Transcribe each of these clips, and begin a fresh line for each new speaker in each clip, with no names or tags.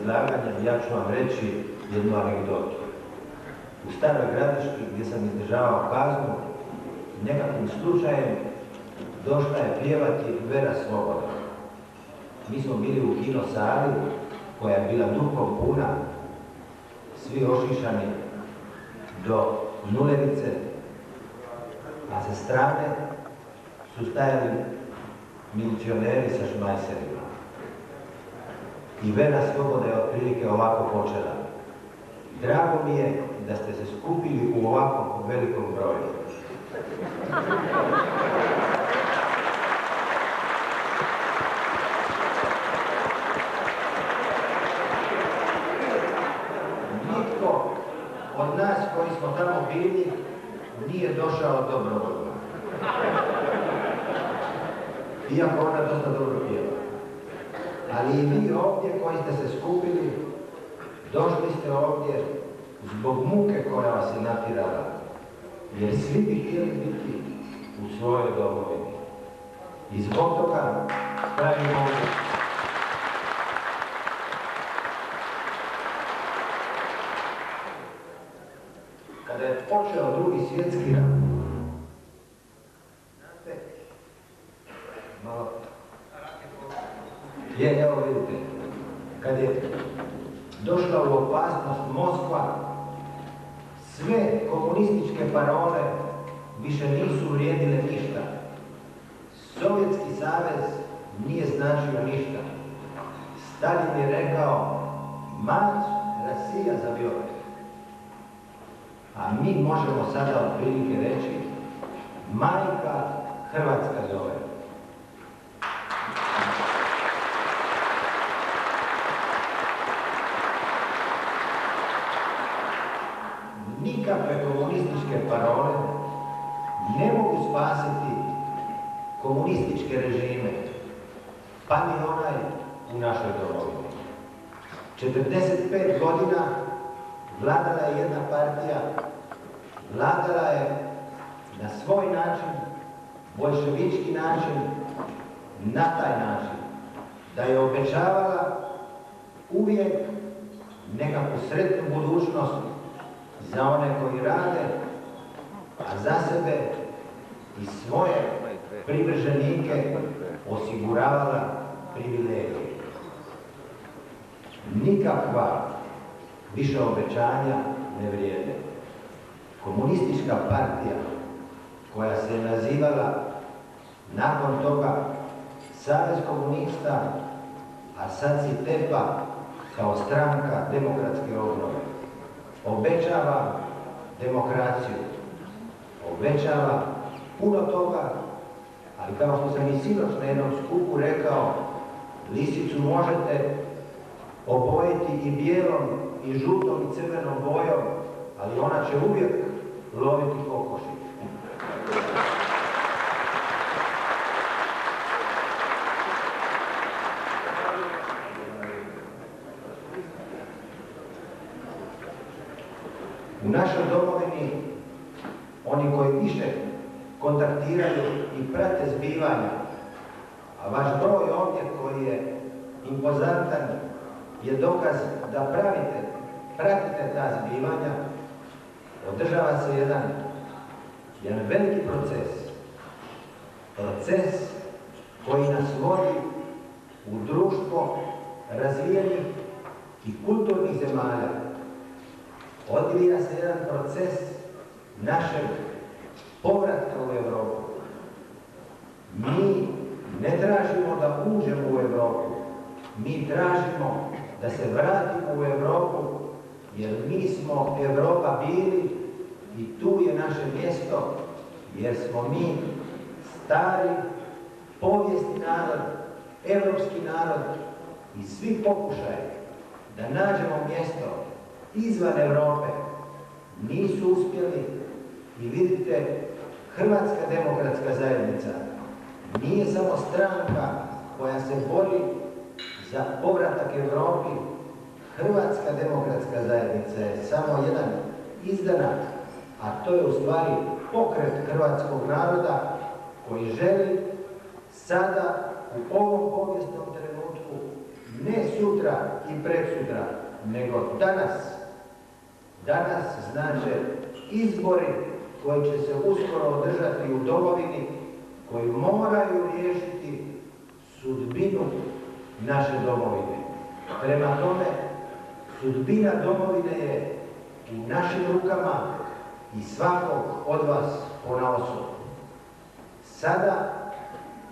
izlaganja ja ću vam reći jednu anegdotu. U Staroj Gradiški, gdje sam izdržavao kaznu, nekakvim slučajem došla je pjevati Vera Svoboda. Mi smo bili u kino sali koja je bila duplo puna, svi ošišani do nulevice, a sa strane su stajali milicioneri sa šmajserima. I Vera Svoboda je otprilike ovako počela. Drago mi je da ste se skupili u ovakvom velikom broju. Nitko od nas koji smo tamo bili nije došao dobrovoljno. Iako ona dosta dobro pjeva. Ali i vi ovdje koji ste se skupili, došli ste ovdje zbog muke koja vas je natjerala, jer svi bi htjeli biti u svojoj domovini. I zbog toga stavimo ovdje. Kada je počeo Drugi svjetski rat, znate, malo, evo vidite, kad je došla u opasnost Moskva, sve komunističke parole više nisu vrijedile ništa. Sovjetski savez nije značio ništa. Stalin je rekao, marš Rasija za Bjork. A mi možemo sada otprilike reći, majka Hrvatska zove. Nikakve komunističke parole ne mogu spasiti komunističke režime, pa ni onaj u našoj domovini. 45 godina vladala je jedna partija, vladala je na svoj način, boljševički način, na taj način, da je obećavala uvijek nekakvu sretnu budućnost za one koji rade, a za sebe i svoje privrženike osiguravala privilegije. Nikakva više obećanja ne vrijede. Komunistička partija koja se je nazivala nakon toga Savez komunista, a sad si tepa kao stranka demokratske obnove, obećava demokraciju, obećava puno toga, ali kao što sam i sinoć na jednom skupu rekao, lisicu možete obojiti i bijelom, i žutom, i crvenom bojom, ali ona će uvijek loviti kokoši. U našoj domovini, oni koji više kontaktiraju i prate zbivanja, a vaš broj ovdje koji je impozantan je dokaz da pratite ta zbivanja, održava se jedan veliki proces koji nas vodi u društvo razvijenih i kulturnih zemalja. Odvija se jedan proces našeg povratka u Europu. Mi ne tražimo da uđemo u Europu, mi tražimo da se vratimo u Europu, jer mi smo Europa bili i tu je naše mjesto, jer smo mi stari, povijesni narod, europski narod i svi pokušaji da nađemo mjesto izvan Europe nisu uspjeli. I vidite, Hrvatska demokratska zajednica nije samo stranka koja se bori za povratak Europi. Hrvatska demokratska zajednica je samo jedan izdanak, a to je u stvari pokret hrvatskog naroda koji želi sada u ovom povijesnom trenutku ne sutra i preksutra, nego danas. Danas znače izbori koji će se uskoro održati u domovini, koji moraju riješiti sudbinu naše domovine. Prema tome, sudbina domovine je u našim rukama i svakog od vas ponaosob. Sada,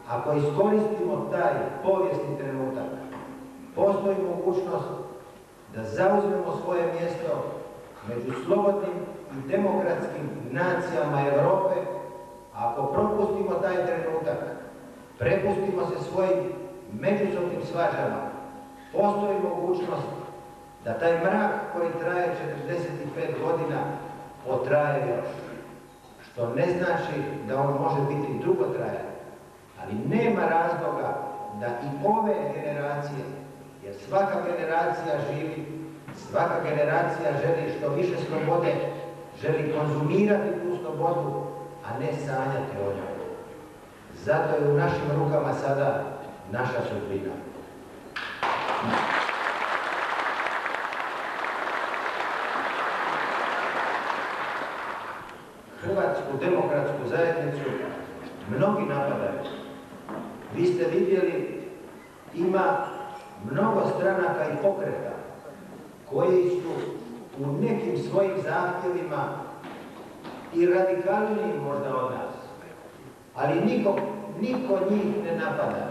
ako iskoristimo taj povijesni trenutak, postoji mogućnost da zauzmemo svoje mjesto među slobodnim i demokratskim nacijama Europe. Ako propustimo taj trenutak, prepustimo se svojim međusobnim svađama, postoji mogućnost da taj mrak koji traje 45 godina potraje još. Što ne znači da on može biti dugotrajan, ali nema razloga da i ove generacije, jer svaka generacija živi, svaka generacija želi što više slobode, želi konzumirati tu slobodu, a ne sanjati o njoj. Zato je u našim rukama sada naša sudbina. Hrvatsku demokratsku zajednicu mnogi napadaju. Vi ste vidjeli, ima mnogo stranaka i pokreta koji su u nekim svojim zahtjevima i radikalniji možda od nas. Ali niko njih ne napada.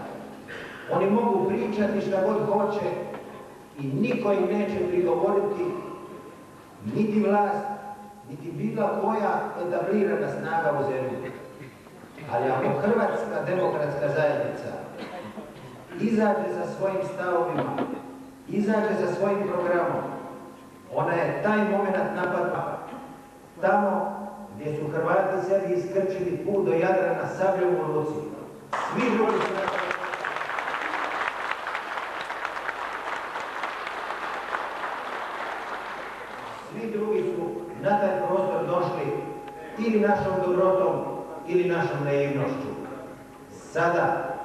Oni mogu pričati šta god hoće i niko im neće prigovoriti, niti vlast, niti bila koja etablirana snaga u zemlji. Ali ako Hrvatska demokratska zajednica izađe sa svojim stavovima, izađe sa svojim programom, ona je taj moment napadla tamo gdje su Hrvati sebi iskrčili put do Jadrana sabljom u ruci. Svi drugi su na taj prostor došli ili našom dobrotom ili našom naivnošću. Sada,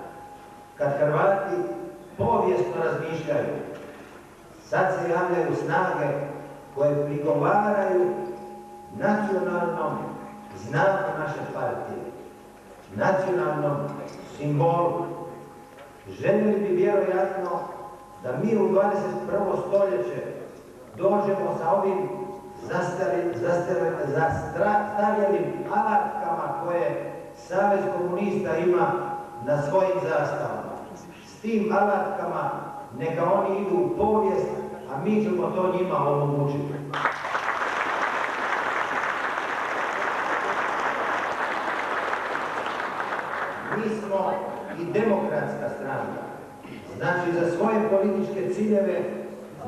kad Hrvati povijesno razmišljaju, sad se javljaju snage koje prigovaraju nacionalnom znaku naše partije, nacionalnom simbolu. Željeli bi vjerojatno da mi u 21. stoljeće dođemo sa ovim zastarjelim alatkama koje Savez komunista ima na svojim zastavama. S tim alatkama neka oni idu u povijest, a mi ćemo to njima omogućiti. Mi smo i demokratska stranka. Znači, za svoje političke ciljeve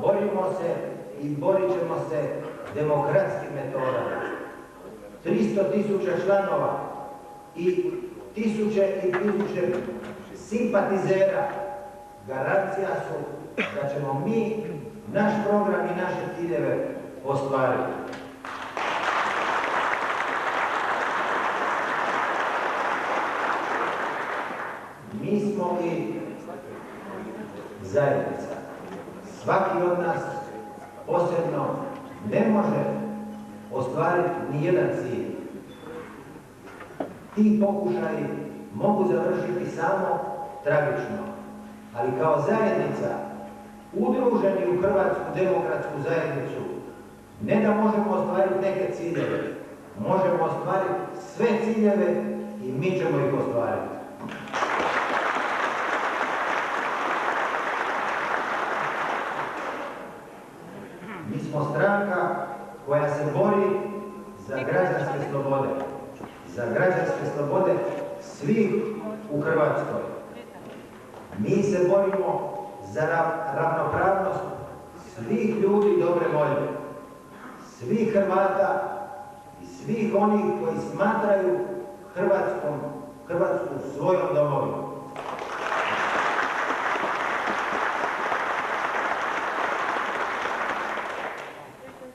borimo se i borit ćemo se demokratskim metodama. 300.000 članova i tisuće i tisuće simpatizera garancija su da ćemo mi naš program i naše ciljeve ostvariti. Mi smo i zajednica. Svaki od nas posebno ne može ostvariti ni jedan cilj. Ti pokušaji mogu završiti samo tragično, ali kao zajednica, udruženi u Hrvatsku demokratsku zajednicu, ne da možemo ostvariti neke ciljeve, možemo ostvariti sve ciljeve i mi ćemo ih ostvariti. Mi smo stranka koja se bori za građanske slobode. Za građanske slobode svih u Hrvatskoj. Mi se borimo za ravnopravnost svih ljudi dobre volje. Svih Hrvata i svih onih koji smatraju Hrvatsku svojom domovinom.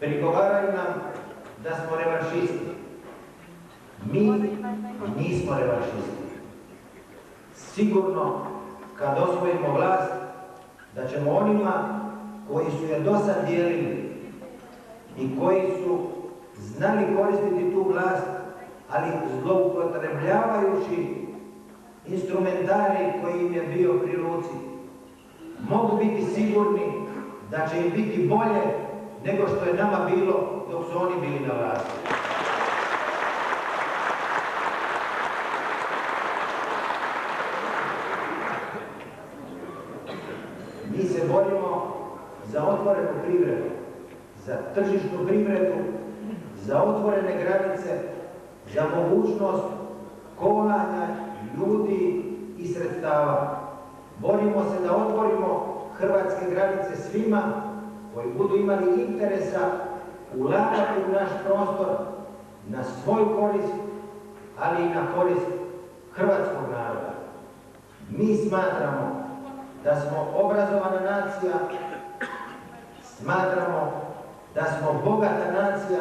Prigovaraju nam da smo revanšisti. Mi nismo revanšisti. Sigurno, kad osvojimo vlast, da ćemo onima koji su je dosad dijelili i koji su znali koristiti tu vlast, ali zloupotrebljavajući instrumentarij koji im je bio pri ruci, mogu biti sigurni da će im biti bolje nego što je nama bilo dok su oni bili na vlasti. Mi se borimo za otvorenu privredu, za tržišnu privredu, za otvorene granice, za mogućnost kolanja ljudi i sredstava. Borimo se da otvorimo hrvatske granice svima koji budu imali interesa ulagati u naš prostor na svoju korist, ali i na korist hrvatskog naroda. Mi smatramo da smo obrazovana nacija, smatramo da smo bogata nacija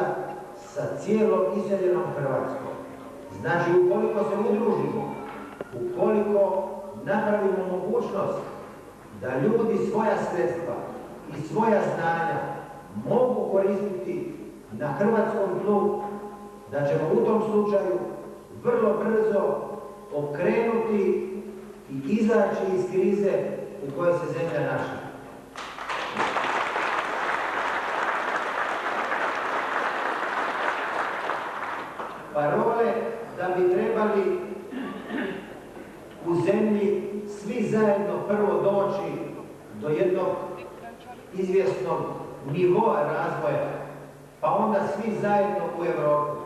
sa cijelom iseljenom Hrvatskom. Znači, ukoliko se udružimo, ukoliko napravimo mogućnost da ljudi svoja sredstva i svoja znanja mogu koristiti na hrvatskom tlu, da ćemo u tom slučaju vrlo brzo okrenuti i izaći iz krize u kojoj se zemlja našla. Parole da bi trebali u zemlji svi zajedno prvo doći do jednog izvjesnog nivoa razvoja, pa onda svi zajedno u Europi.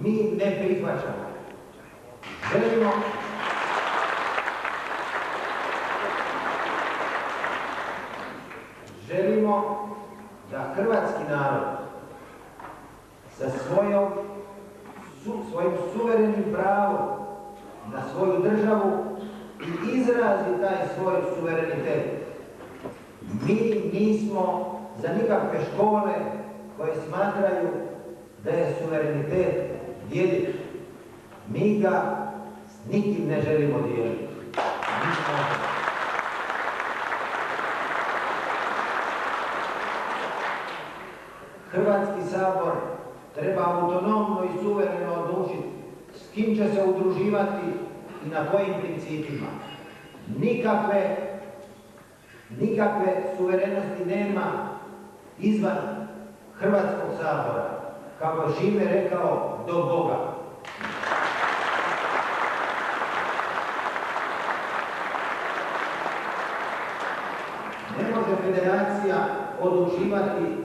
Mi ne prihvaćamo. Želimo da hrvatski narod sa svojim suverenim pravom na svoju državu i izrazi taj svoj suverenitet. Mi nismo za nikakve škole koje smatraju da je suverenitet dijeliti. Mi ga s nikim ne želimo dijeliti. Hrvatski sabor treba autonomno i suvereno odlučiti s kim će se udruživati i na kojim principima. Nikakve suverenosti nema izvan Hrvatskog sabora, kako je Šime rekao, do Boga. Ne može federacija odlučivati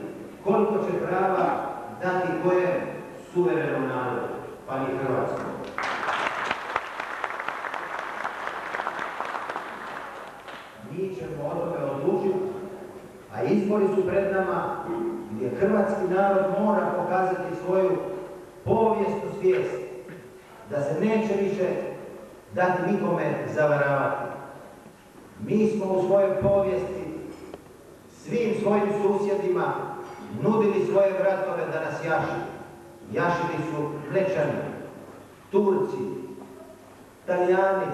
koliko će prava dati koje suverenom narodu, pa ni Hrvatskom. Mi ćemo o tome odlučiti, a izbori su pred nama gdje hrvatski narod mora pokazati svoju povijesnu svijest, da se neće više dati nikome zavaravati. Mi smo u svojoj povijesti svim svojim susjedima nudili svoje vratove da nas jaši. Jašili su Mlečani, Turci, Talijani,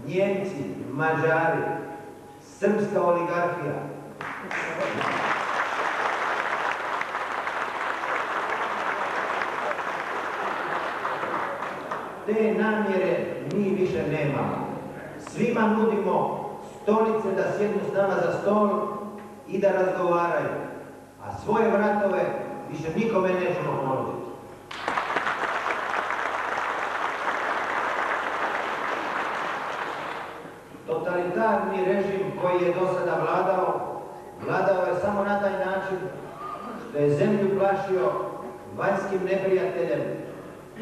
Njemci, Mađari, srpska oligarhija. Te namjere mi više nemamo. Svima nudimo stolice da sjednu s nama za stol i da razgovaraju, a svoje vratove više nikome nećemo ponuditi. Totalitarni režim koji je do sada vladao je samo na taj način što je zemlju plašio vanjskim neprijateljem,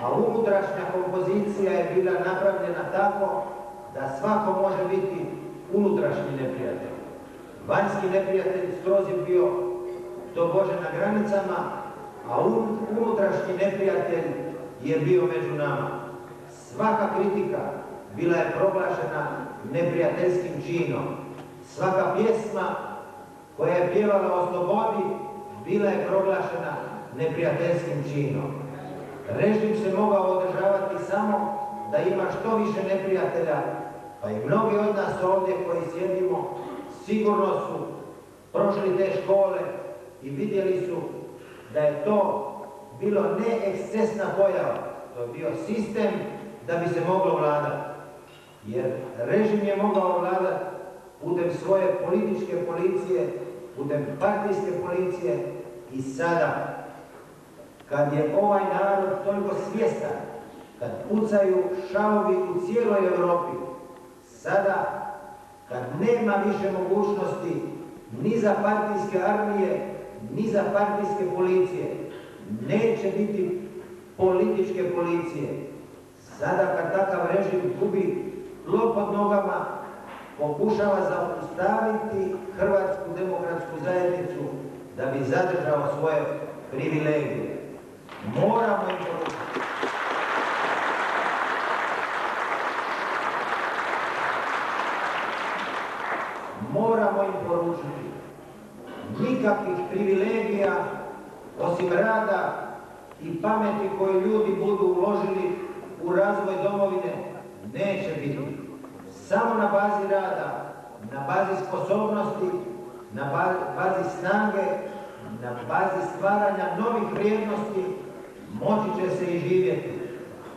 a unutrašnja kompozicija je bila napravljena tako da svako može biti unutrašnji neprijatelj. Vanjski neprijatelj skroz je bio tobože na granicama, a unutrašnji neprijatelj je bio među nama. Svaka kritika bila je proglašena neprijateljskim činom. Svaka pjesma koja je pjevala o slobodi bila je proglašena neprijateljskim činom. Režim se mogao održavati samo da ima što više neprijatelja, pa i mnogi od nas ovdje koji sjedimo sigurno su prošli te škole i vidjeli su da je to bilo ne ekscesna pojava, to je bio sistem da bi se moglo vladati. Jer režim je mogao vladati putem svoje političke policije, putem partijske policije i sada, kad je ovaj narod toliko svjestan, kad pucaju šavovi u cijeloj Europi, sada, kad nema više mogućnosti ni za partijske armije, ni za partijske policije, neće biti političke policije. Sada, kad takav režim gubi tlo pod nogama, pokušava zaustaviti Hrvatsku demokratsku zajednicu da bi zadržao svoje privilegije. Moramo im poručiti. Moramo im poručiti. Nikakvih privilegija osim rada i pameti koje ljudi budu uložili u razvoj domovine neće biti. Samo na bazi rada, na bazi sposobnosti, na bazi snage, na bazi stvaranja novih vrijednosti moći će se i živjeti.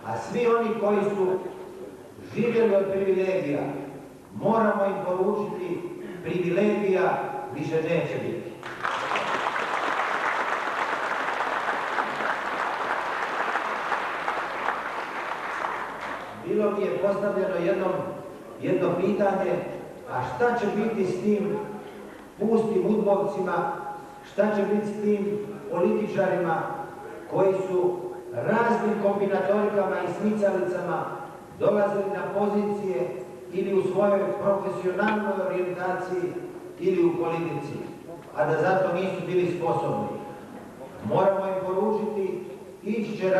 A svi oni koji su živjeli od privilegija, moramo im poručiti, privilegija više neće biti. Bilo mi je postavljeno jedno pitanje, a šta će biti s tim pustim udbovcima, šta će biti s tim političarima koji su raznim kombinatorikama i smicalicama dolazili na pozicije ili u svojoj profesionalnoj orijentaciji ili u politici, a da zato nisu bili sposobni. Moramo im poručiti, ići će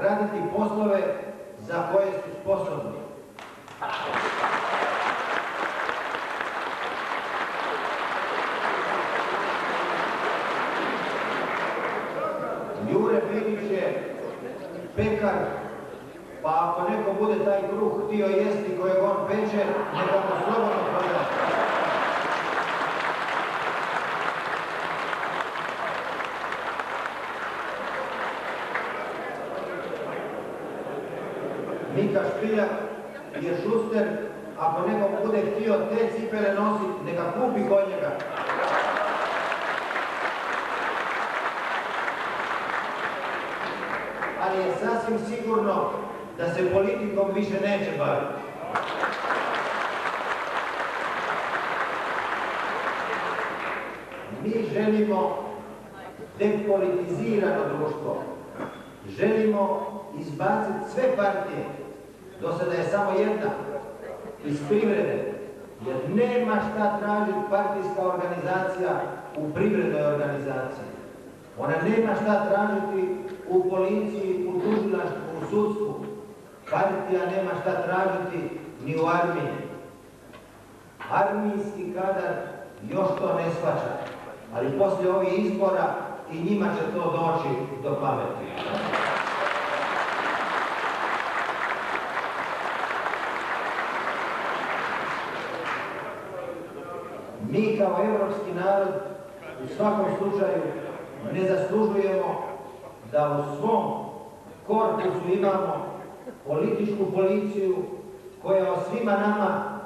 raditi poslove za koje su sposobni. Jure Begić je pekar, pa ako neko bude taj kruh htio jesti kojeg on peče, neka mu slobodno prodaje. Mika Špiljak je šuster, ako neko bude htio te cipele nositi, neka kupi kod njega. Ali je sasvim sigurno da se politikom više neće baviti. Mi želimo depolitizirano društvo. Želimo izbaciti sve partije. Do sada je samo jedna iz privrede. Jer nema šta tražiti partijska organizacija u privrednoj organizaciji. Ona nema šta tražiti u policiji, u tužilaštvu, u sudstvu. Partija nema šta tražiti ni u armiji. Armijski kadar još to ne shvaća, ali poslije ovih izbora i njima će to doći do pameti. Mi kao europski narod u svakom slučaju ne zaslužujemo da u svom korpusu imamo političku policiju koja o svima nama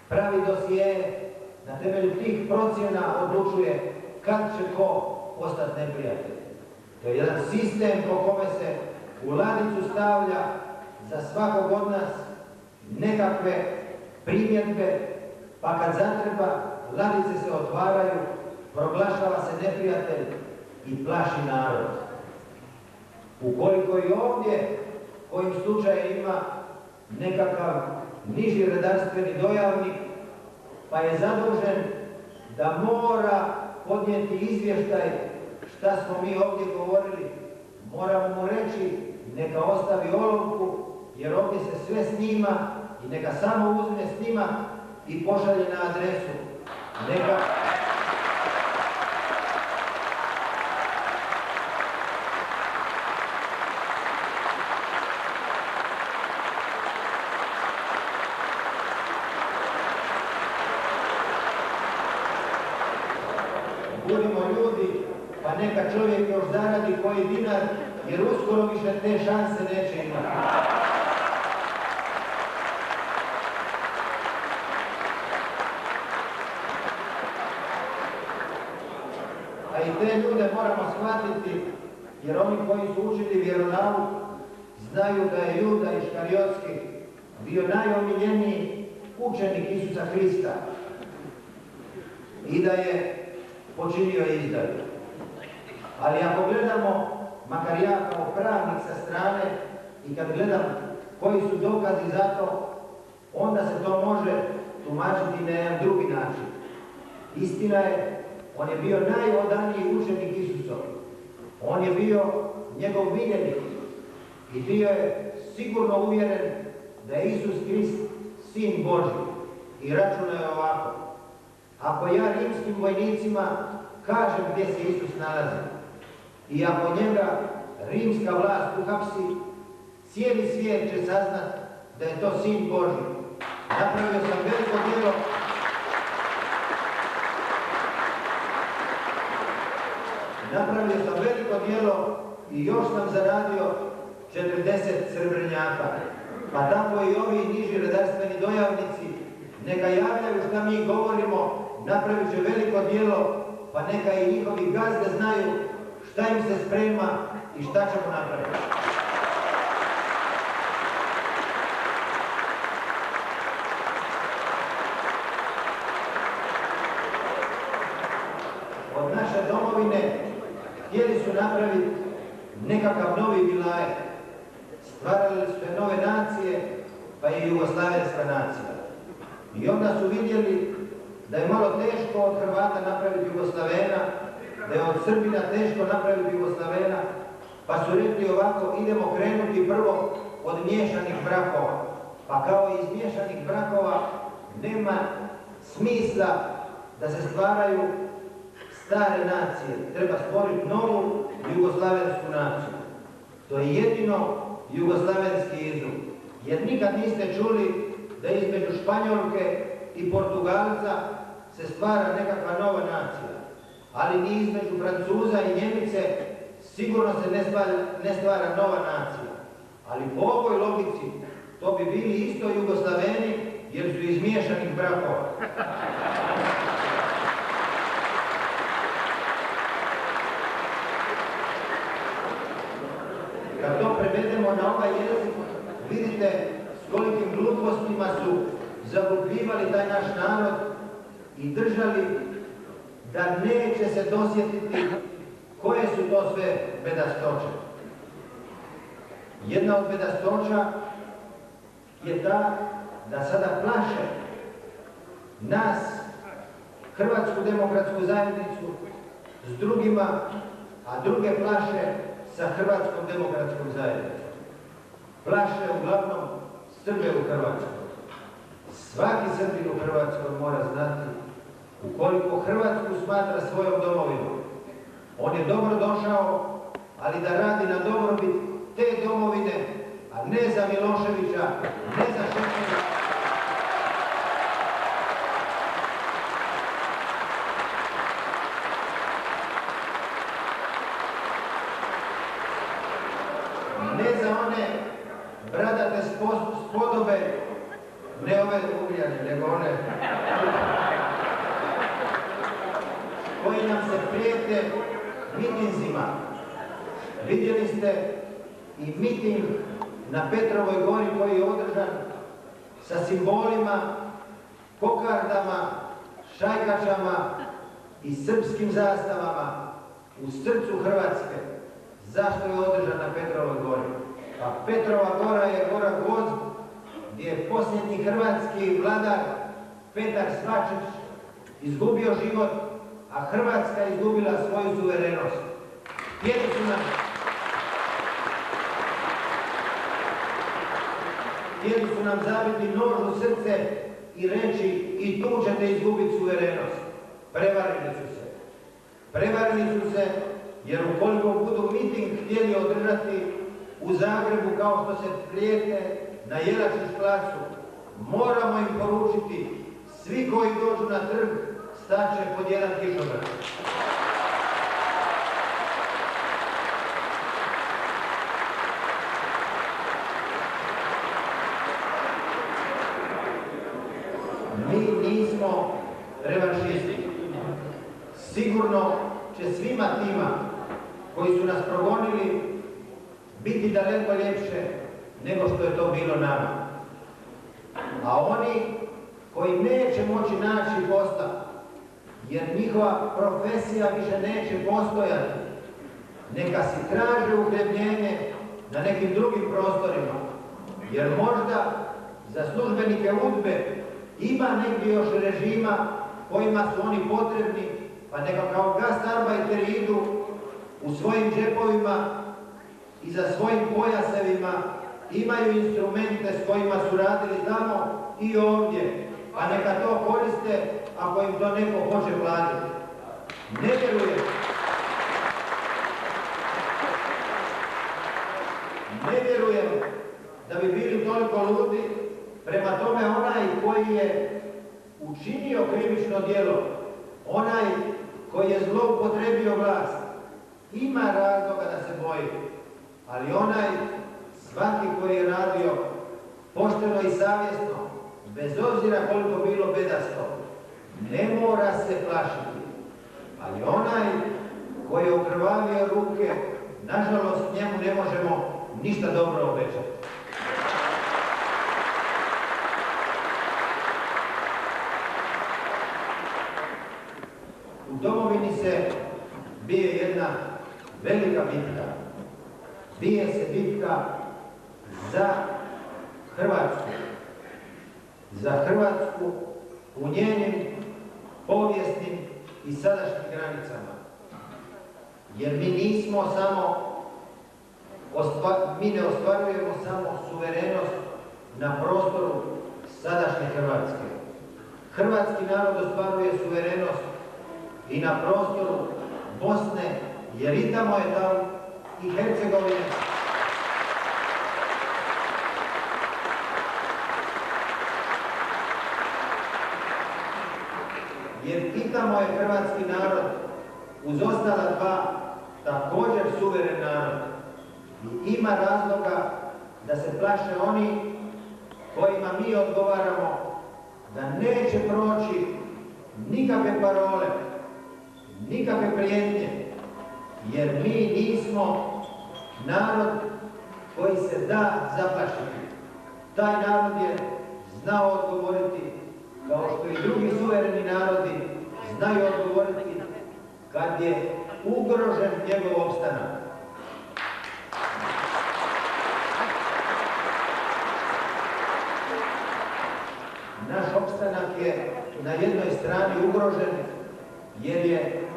pravi dosije, na temelju tih procjena odlučuje kad će ko postati neprijatelj. To je jedan sistem po kome se u ladicu stavlja za svakog od nas nekakve primjedbe, pa kad zatreba, ladice se otvaraju, proglašava se neprijatelj i plaši narod. Ukoliko i ovdje kojim slučajem ima nekakav niži redarstveni dojavnik, pa je zadužen da mora podnijeti izvještaj šta smo mi ovdje govorili, moramo mu reći neka ostavi olovku, jer ovdje se sve snima i neka samo uzme snimak i pošalje na adresu. Neka... budimo ljudi, pa neka čovjek još zaradi koji dinar, jer uskoro više te šanse neće imati. A i te ljude moramo shvatiti, jer oni koji su učili vjeronauk znaju da je Juda Iškariotski bio najomiljeniji učenik Isusa Hrista i da je počinio izdaju. Ali ako gledamo, makar ja kao pravnik sa strane, i kad gledam koji su dokazi za to, onda se to može tumačiti na jedan drugi način. Istina je, on je bio najodaniji učenik Isusov. On je bio njegov miljenik i bio je sigurno uvjeren da je Isus Krist Sin Božji. I računao je ovako: ako ja rimskim vojnicima kažem gdje se Isus nalazi i ako njega rimska vlast uhapsi, cijeli svijet će saznat da je to Sin Božji. Napravio sam veliko djelo i još sam zaradio 40 srebrnjaka. Pa tako i ovi niži redarstveni dojavnici neka javljaju šta mi govorimo, napravit će veliko djelo, pa neka i njihovi gazde znaju šta im se sprema i šta ćemo napraviti. Od naše domovine htjeli su napraviti nekakav novi vilajet. Stvarali su se nove nacije, pa i jugoslavenska nacija. I onda su vidjeli da je malo teško od Hrvata napraviti Jugoslavena, da je od Srbina teško napraviti Jugoslavena, pa su rekli ovako: idemo krenuti prvo od miješanih brakova. Pa kao iz miješanih brakova nema smisla da se stvaraju stare nacije. Treba stvoriti novu jugoslavensku naciju. To je jedino jugoslavenski izum. Jer nikad niste čuli da između Španjolke i Portugalca se stvara nekakva nova nacija. Ali ni između Francuza i Njemice sigurno se ne stvara nova nacija. Ali po ovoj logici to bi bili isto Jugoslaveni jer su iz miješanih brakova. Kad to prevedemo na ovaj jezik, vidite s kolikim glupostima su zaglupljivali taj naš narod i držali da neće se dosjetiti koje su to sve bedastoće. Jedna od bedastoća je ta da sada plaše nas, Hrvatsku demokratsku zajednicu, s drugima, a druge plaše sa Hrvatskom demokratskom zajednicom. Plaše uglavnom Srbe u Hrvatskoj. Svaki Srbin u Hrvatskoj mora znati ukoliko Hrvatsku smatra svojom domovinom, on je dobro došao, ali da radi na dobrobit te domovine, a ne za Miloševića, ne za Šešelja. Ne za one bradate spodobe, ne ove ugljane, nego one koji nam se prijete mitinzima. Vidjeli ste i miting na Petrovoj gori koji je održan sa simbolima, kokardama, šajkačama i srpskim zastavama u srcu Hrvatske. Zašto je održan na Petrovoj gori? Pa Petrova gora je gora Gvozd, gdje je posljednji hrvatski vladar Petar Svačić izgubio život, a Hrvatska je izgubila svoju suverenost. Htjeli su nam zabiti nož u srce i reći i tu ćete izgubiti suverenost. Prevarili su se jer ukoliko budu miting htjeli održati u Zagrebu kao što se prijete na Jelačić placu, moramo im poručiti: svi koji dođu na trg staće pod jedan kišobran. Mi nismo revanšisti. Sigurno će svima tima koji su nas progonili biti daleko ljepše nego što je to bilo nama. A oni koji neće moći naći posla, jer njihova profesija više neće postojati, neka si traže uhljebljenje na nekim drugim prostorima, jer možda za službenike UDBE ima negdje još režima kojima su oni potrebni, pa neka kao gastarbajteri idu u svojim džepovima i za svojim pojasevima imaju instrumente s kojima su radili tamo i ovdje, pa neka to koriste ako im to neko hoće platiti. Ne vjerujem da bi bili toliko ludi. Prema tome, onaj koji je učinio krivično djelo, onaj koji je zloupotrebio vlast, ima razloga da se boji, ali onaj svaki koji je radio pošteno i savjesno, bez obzira koliko bilo bedasto, ne mora se plašiti. Ali onaj koji je okrvavio ruke, nažalost njemu ne možemo ništa dobro obećati. U domovini se bije jedna velika bitka. Bije se bitka za Hrvatsku. Za Hrvatsku u njenim povijesnim i sadašnjim granicama. Jer mi nismo samo, mi ne ostvarujemo samo suverenost na prostoru sadašnje Hrvatske. Hrvatski narod ostvaruje suverenost i na prostoru Bosne, jer i tamo je tamo i Hercegovine. Jer i tamo je hrvatski narod uz ostala dva također suveren narod. I ima razloga da se plaše oni kojima mi odgovaramo da neće proći nikakve parole, nikakve prijetnje, jer mi nismo narod koji se da zaplašiti. Taj narod je znao odgovoriti, kao što i drugi suvereni narodi znaju odgovoriti kad je ugrožen njegov opstanak. Naš opstanak je na jednoj strani ugrožen jer je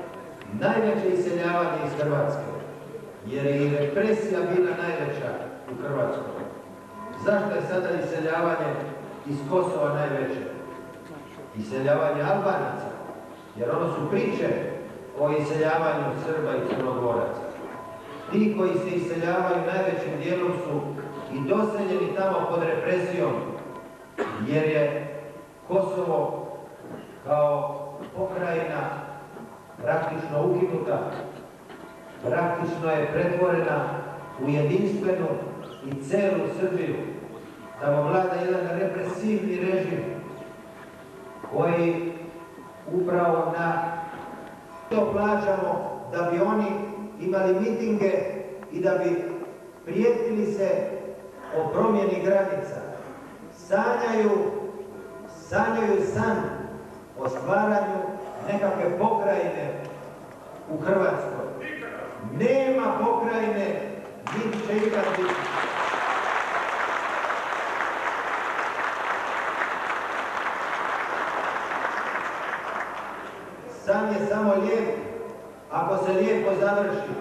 najveće iseljavanje iz Hrvatske, jer je i represija bila najveća u Hrvatskoj. Zašto je sada iseljavanje iz Kosova najveće? Iseljavanje Albanaca, jer ono su priče o iseljavanju Srba i Crnogoraca. Ti koji se iseljavaju najvećim dijelom su i doseljeni tamo pod represijom, jer je Kosovo kao pokrajina praktično ukinuta, praktično je pretvorena u jedinstvenu i celu Srbiju. Tamo vlada jedan represivni režim koji upravo na to plaćamo da bi oni imali mitinge i da bi prijetili se o promjeni granica. Sanjaju san o stvaranju nekakve pokrajine u Hrvatskoj. Nema pokrajine, niti će ikad biti. San je samo lijep ako se lijepo završi,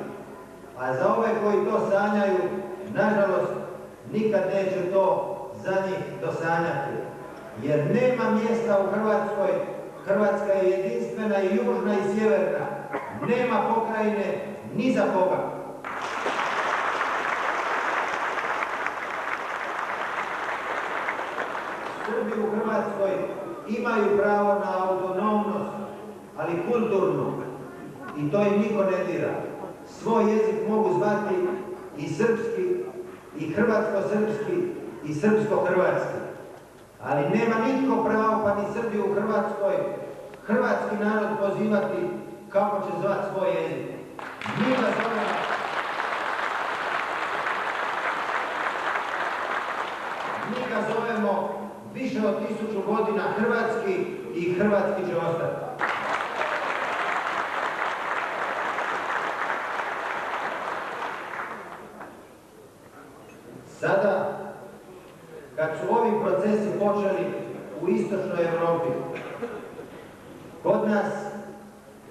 a za ove koji to sanjaju, nažalost, nikad neće to za njih dosanjati. Jer nema mjesta u Hrvatskoj, Hrvatska je jedinstvena i južna i sjeverna, nema pokrajine ni za koga. Srbi u Hrvatskoj imaju pravo na autonomnost ali kulturnu. I to im niko ne dira. Svoj jezik mogu zvati i srpski, i hrvatsko-srpski, i srpsko-hrvatski. Ali nema nitko pravo, pa ni Srbi u Hrvatskoj, hrvatski narod pozivati kako će zvati svoj jezik. Mi ga zovemo više od 1000 godina hrvatski i hrvatski će ostati. Sada, kad su ovi procesi počeli u istočnoj Europi, kod nas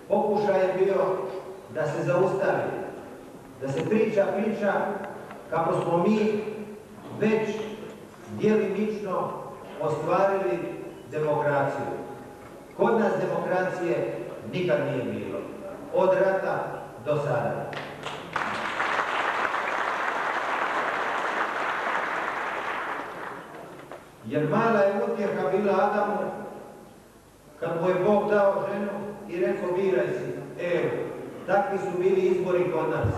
pokušaj je bio da se zaustavi, da se priča kako smo mi već djelimično ostvarili demokraciju. Kod nas demokracije nikad nije bilo, od rata do sada. Jer mala je utjeha bila Adamu kad mu je Bog dao ženu i rekao biraj si. Evo, takvi su bili izbori kod nas.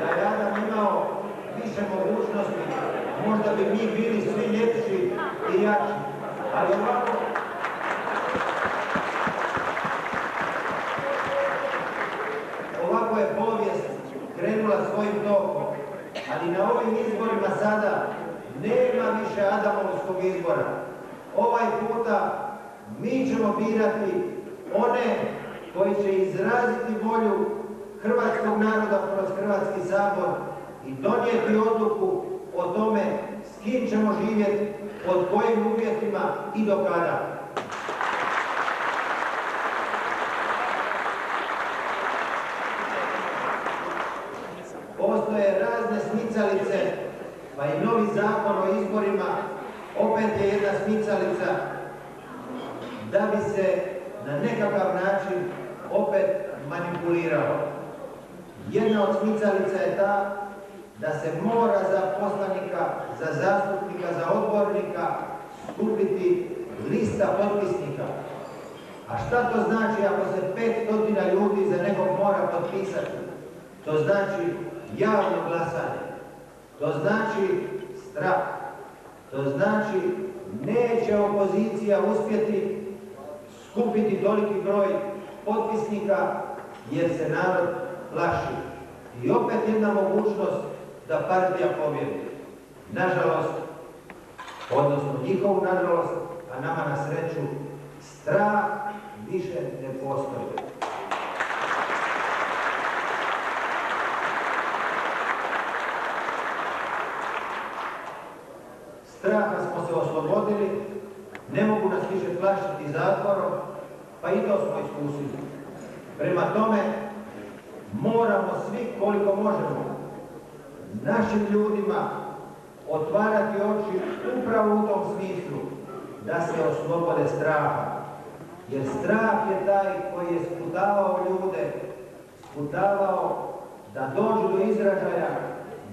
Da je Adam imao više mogućnosti, možda bi mi bili svi ljepši i jači. Ali ovako je povijest krenula svojim tokom, ali na ovim izborima sada nema više Adamovskog izbora. Ovaj puta mi ćemo birati one koji će izraziti volju hrvatskog naroda kroz Hrvatski sabor i donijeti odluku o tome s kim ćemo živjeti, pod kojim uvjetima i do kada. Postoje razne smicalice, pa i novi zakon o izborima opet je jedna smicalica da bi se na nekakav način opet manipuliralo. Jedna od smicalica je ta da se mora za poslanika, za zastupnika, za odbornika skupiti lista potpisnika. A šta to znači ako se 500 ljudi za nekog mora potpisati? To znači javno glasanje. To znači strah. To znači neće opozicija uspjeti skupiti toliki broj potpisnika jer se narod plaši. I opet jedna mogućnost da partija pobjedi. Nažalost, odnosno njihovu nažalost, a nama na sreću, strah više ne postoji. Straha smo se oslobodili, ne mogu nas više plašiti zatvorom, pa i to smo iskusili. Prema tome, moramo svi koliko možemo našim ljudima otvarati oči upravo u tom smislu da se oslobode straha. Jer strah je taj koji je sputavao ljude, sputavao da dođu do izražaja,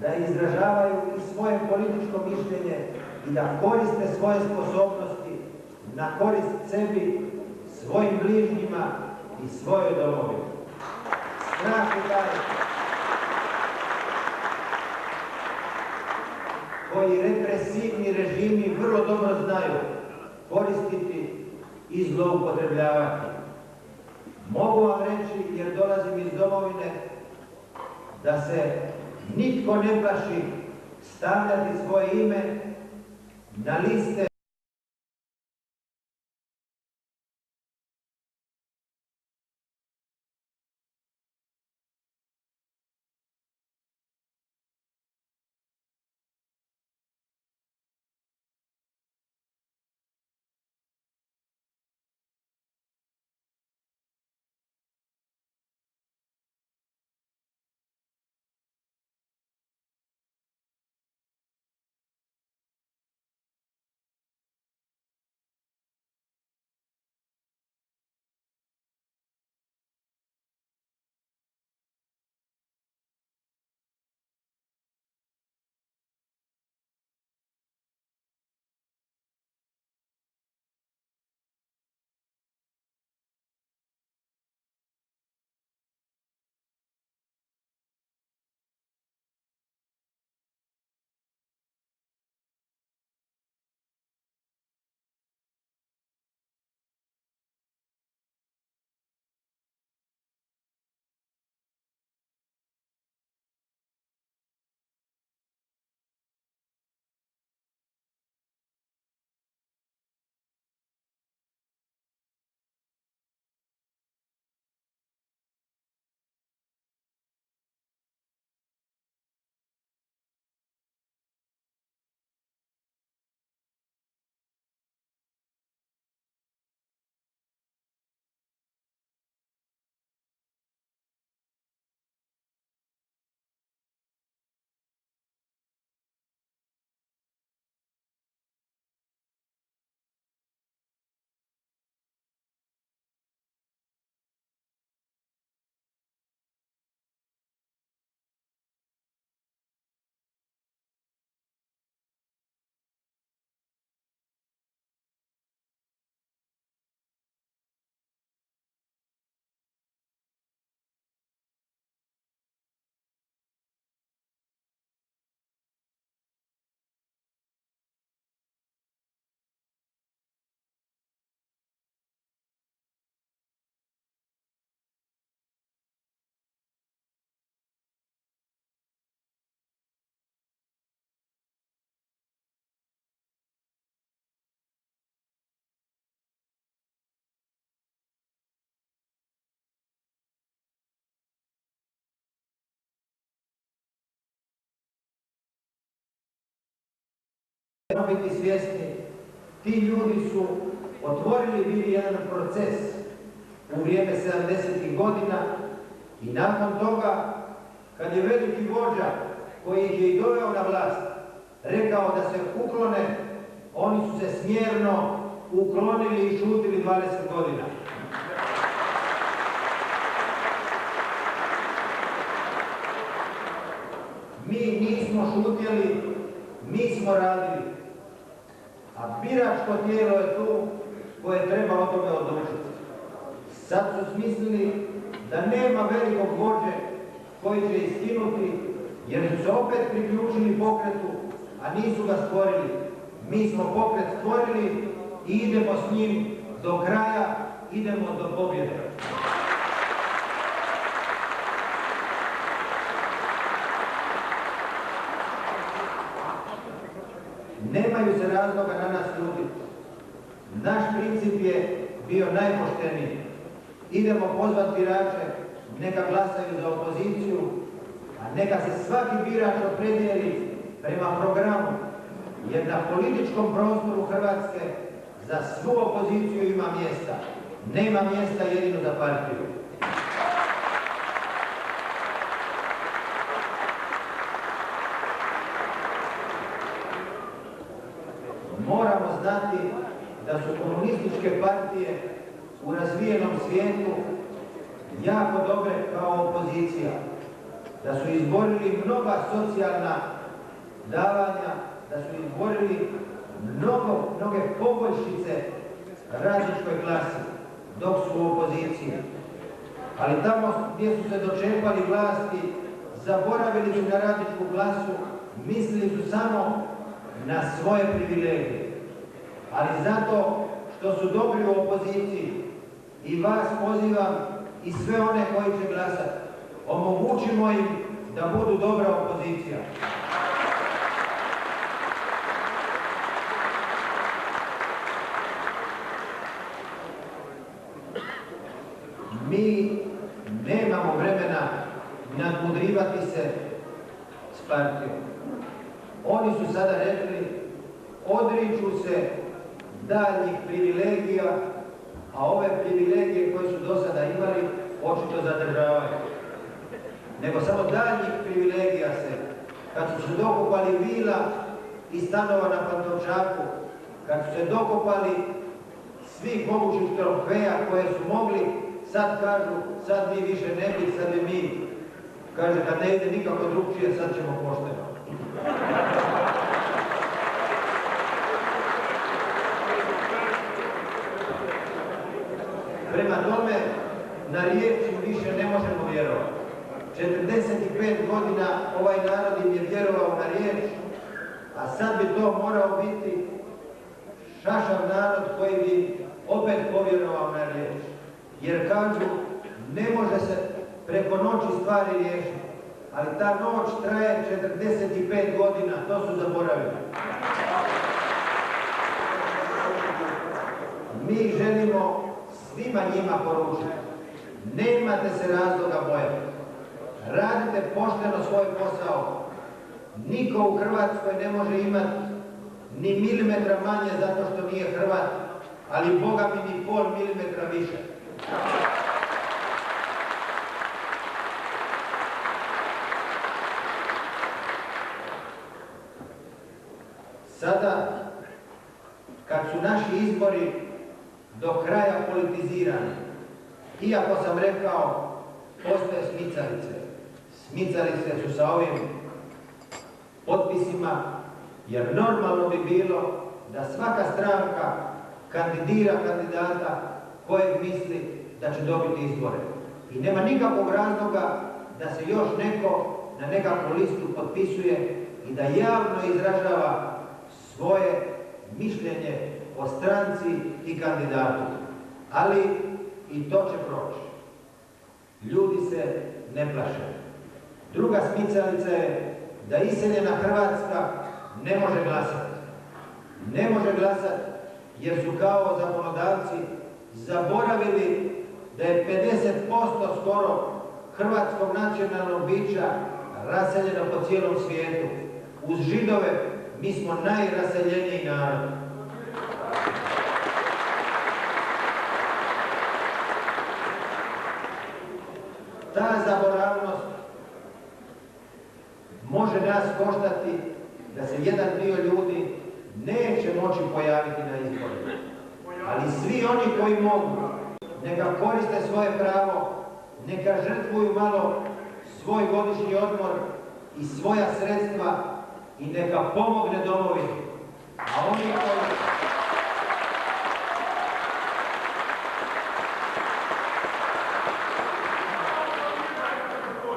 da izražavaju i svoje političko mišljenje i da koriste svoje sposobnosti na korist sebi, svojim bližnjima i svojoj domovini. Strah je taj koji represivni režimi vrlo dobro znaju koristiti i zloupotrebljavati. Mogu vam reći, jer dolazim iz domovine, da se nitko ne plaši stavljati svoje ime na liste Moramo biti svjesni, ti ljudi su otvorili bili jedan proces u vrijeme 70. godina i nakon toga, kad je veliki vođa koji ih je i doveo na vlast, rekao da se uklone, oni su se smjerno uklonili i šutili 20 godina. Mi nismo šutjeli, mi smo radili. A biračko tijelo je tu koje treba o tome odlučiti. Sad su smislili da nema velikog vođe koji će iskinuti, jer su se opet priključili pokretu, a nisu ga stvorili. Mi smo pokret stvorili i idemo s njim do kraja, idemo do pobjede. Nemaju se razloga na nas ljutiti. Naš princip je bio najpošteniji. Idemo pozvati birače, neka glasaju za opoziciju, a neka se svaki birač opredijeli prema programu, jer na političkom prostoru Hrvatske za svu opoziciju ima mjesta. Nema mjesta jedino za partiju. Moramo znati da su komunističke partije u razvijenom svijetu jako dobre kao opozicija, da su izborili mnoga socijalna davanja, da su izborili mnoge poboljšice radničkoj klasi dok su u opoziciji. Ali tamo gdje su se dočepali vlasti, zaboravili su na radničku klasu, mislili su samo na svoje privilegije. Ali zato što su dobri u opoziciji, i vas pozivam i sve one koji će glasati, omogućimo im da budu dobra opozicija. Mi nemamo vremena nadmudrivati se s partijom. Oni su sada rekli, odriču se daljnjih privilegija, a ove privilegije koje su do sada imali, očito zadržavaju. Nego samo daljnjih privilegija se, kad su se dokopali vila i stanova na Pantovčaku, kad su se dokopali svih mogućih trofeja koje su mogli, sad kažu, sad mi više ne bi, sad bi mi. Kaže, kad ne ide nikako drugčije, sad ćemo pošteno. Prema tome, na riječi više ne možemo vjerovati. 45 godina ovaj narod im je vjerovao na riječ, a sad bi to morao biti šašav narod koji bi opet povjerovao na riječ. Jer kažu, ne može se preko noći stvari riješiti, ali ta noć traje 45 godina, to su zaboravili. Mi želimo svima njima poručiti, nemate se razloga bojati. Radite pošteno svoj posao. Niko u Hrvatskoj ne može imati ni milimetra manje zato što nije Hrvat, ali Boga mi ni pol milimetra više. Sada, kad su naši izbori do kraja politizirani, iako sam rekao, postoje smicalice. Smicalice su sa ovim potpisima, jer normalno bi bilo da svaka stranka kandidira kandidata kojeg misli da će dobiti izbore. I nema nikakvog razloga da se još neko na nekakvu listu potpisuje i da javno izražava svoje mišljenje o stranci i kandidatu. Ali i to će proći. Ljudi se ne plaše. Druga smicalica je da iseljena Hrvatska ne može glasati. Ne može glasati jer su kao zakonodavci zaboravili da je 50% skoro hrvatskog nacionalnog bića raseljeno po cijelom svijetu. Uz Židove, mi smo najraseljeniji narod. Ta zaboravnost može nas koštati da se jedan dio ljudi neće moći pojaviti na izborima. Ali svi oni koji mogu, neka koriste svoje pravo, neka žrtvuju malo svoj godišnji odmor i svoja sredstva i neka pomogne domovini.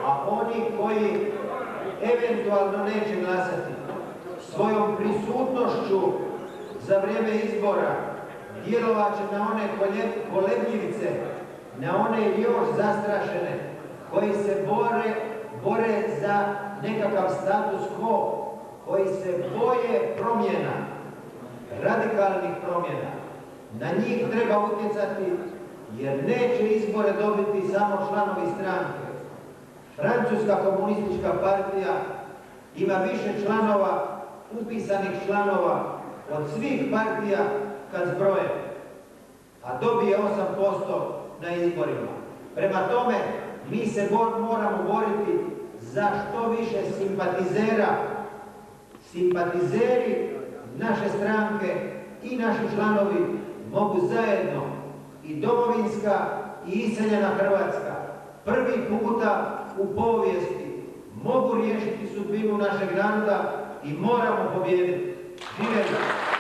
A oni koji eventualno neće glasati, svojom prisutnošću za vrijeme izbora djelovat će na one kolebljivice, na one još zastrašene, koji se bore za nekakav status quo, koji se boje promjena, radikalnih promjena. Na njih treba utjecati jer neće izbore dobiti samo članovi stranke. Francuska komunistička partija ima više članova, upisanih članova od svih partija kad zbroje, a dobije 8% na izborima. Prema tome, mi se moramo boriti za što više simpatizera. Simpatizeri naše stranke i naši članovi mogu zajedno, i domovinska i iseljena Hrvatska, prvi puta u povijesti mogu riješiti sudbinu našeg naroda i moramo pobijediti. Živjeli!